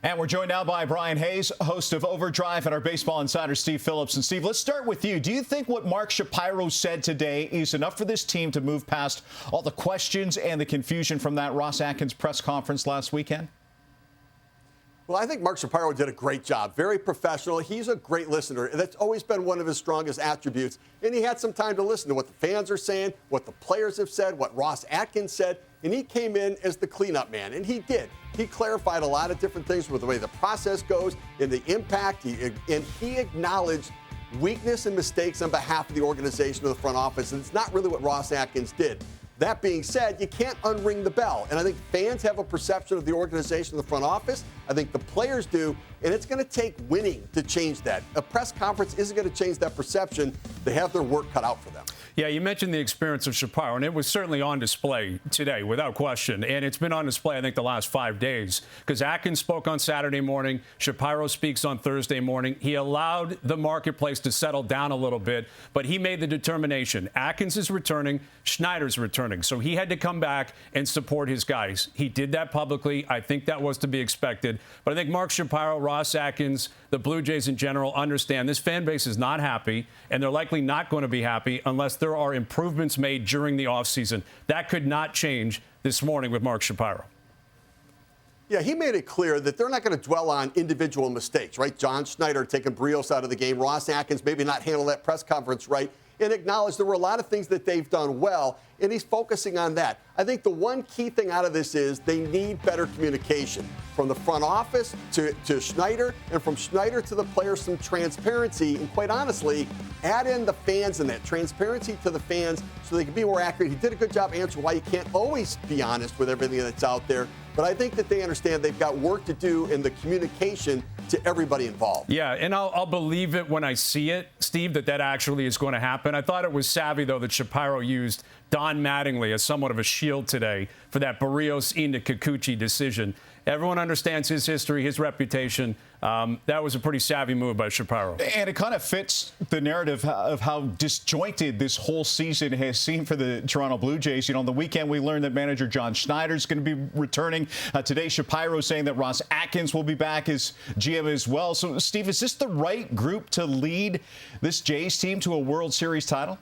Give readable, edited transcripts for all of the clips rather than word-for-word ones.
And we're joined now by Bryan Hayes, host of Overdrive, and our baseball insider, Steve Phillips. And Steve, let's start with you. Do you think what Mark Shapiro said today is enough for this team to move past all the questions and the confusion from that Ross Atkins press conference last weekend? Well, I think Mark Shapiro did a great job. Very professional. He's a great listener. That's always been one of his strongest attributes. And he had some time to listen to what the fans are saying, what the players have said, what Ross Atkins said. And he came in as the cleanup man. And he did. He clarified a lot of different things with the way the process goes and the impact. And he acknowledged weakness and mistakes on behalf of the organization of the front office. And it's not really what Ross Atkins did. That being said, you can't unring the bell. And I think fans have a perception of the organization of the front office. I think the players do. And it's going to take winning to change that. A press conference isn't going to change that perception. They have their work cut out for them. Yeah, you mentioned the experience of Shapiro, and it was certainly on display today, without question. And it's been on display, I think, the last 5 days. Because Atkins spoke on Saturday morning. Shapiro speaks on Thursday morning. He allowed the marketplace to settle down a little bit, but he made the determination. Atkins is returning. Schneider's returning. So he had to come back and support his guys. He did that publicly. I think that was to be expected. But I think Mark Shapiro, Ross Atkins, the Blue Jays in general understand this fan base is not happy, and they're likely not going to be happy unless there are improvements made during the offseason. That could not change this morning with Mark Shapiro. Yeah, he made it clear that they're not going to dwell on individual mistakes, right? John Schneider taking Brios out of the game, Ross Atkins maybe not handle that press conference right, and acknowledge there were a lot of things that they've done well, and he's focusing on that. I think the one key thing out of this is they need better communication from the front office to Schneider, and from Schneider to the players, some transparency, and quite honestly, add in the fans and that transparency to the fans so they can be more accurate. He did a good job answering why you can't always be honest with everything that's out there, but I think that they understand they've got work to do in the communication to everybody involved. Yeah, and I'll believe it when I see it, Steve, that actually is going to happen. I thought it was savvy, though, that Shapiro used Don Mattingly as somewhat of a shield today for that Barrios into Kikuchi decision. Everyone understands his history, his reputation. That was a pretty savvy move by Shapiro. And it kind of fits the narrative of how disjointed this whole season has seemed for the Toronto Blue Jays. You know, on the weekend, we learned that manager John Schneider is going to be returning. Today, Shapiro saying that Ross Atkins will be back as GM as well. So, Steve, is this the right group to lead this Jays team to a World Series title?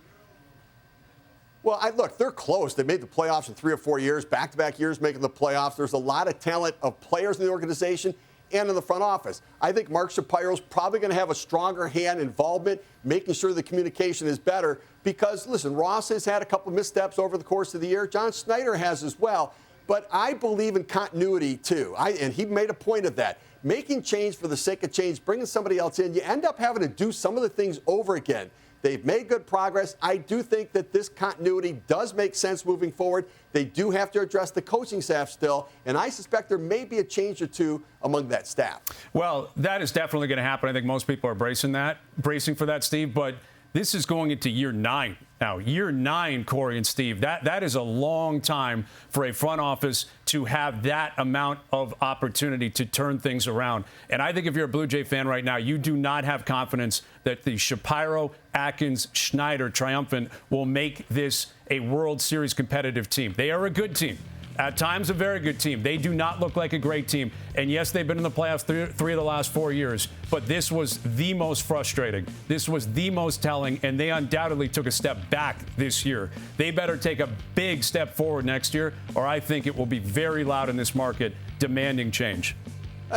Well, look, they're close. They made the playoffs in 3 or 4 years, back-to-back years making the playoffs. There's a lot of talent of players in the organization and in the front office. I think Mark Shapiro's probably going to have a stronger hand involvement, making sure the communication is better because, listen, Ross has had a couple of missteps over the course of the year. John Schneider has as well. But I believe in continuity, too. And he made a point of that. Making change for the sake of change, bringing somebody else in, you end up having to do some of the things over again. They've made good progress. I do think that this continuity does make sense moving forward. They do have to address the coaching staff still, and I suspect there may be a change or two among that staff. Well, that is definitely going to happen. I think most people are bracing for that, Steve, but this is going into year 9 now. Year 9, Corey and Steve, that is a long time for a front office to have that amount of opportunity to turn things around. And I think if you're a Blue Jay fan right now, you do not have confidence that the Shapiro, Atkins, Schneider triumphant will make this a World Series competitive team. They are a good team. At times, a very good team. They do not look like a great team. And yes, they've been in the playoffs three of the last 4 years, but this was the most frustrating. This was the most telling, and they undoubtedly took a step back this year. They better take a big step forward next year, or I think it will be very loud in this market demanding change.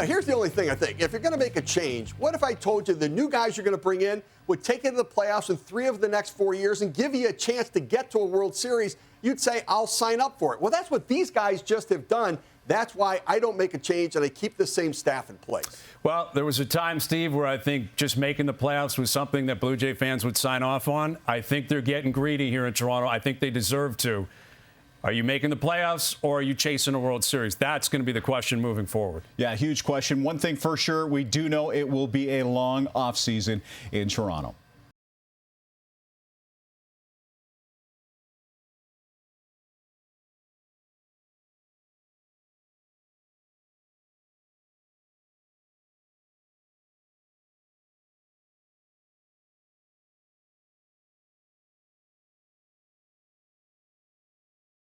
Here's the only thing I think. If you're going to make a change, what if I told you the new guys you're going to bring in would take you to the playoffs in 3 of the next 4 years and give you a chance to get to a World Series? You'd say, I'll sign up for it. Well, that's what these guys just have done. That's why I don't make a change and I keep the same staff in place. Well, there was a time, Steve, where I think just making the playoffs was something that Blue Jay fans would sign off on. I think they're getting greedy here in Toronto. I think they deserve to. Are you making the playoffs or are you chasing a World Series? That's going to be the question moving forward. Yeah, huge question. One thing for sure, we do know it will be a long offseason in Toronto.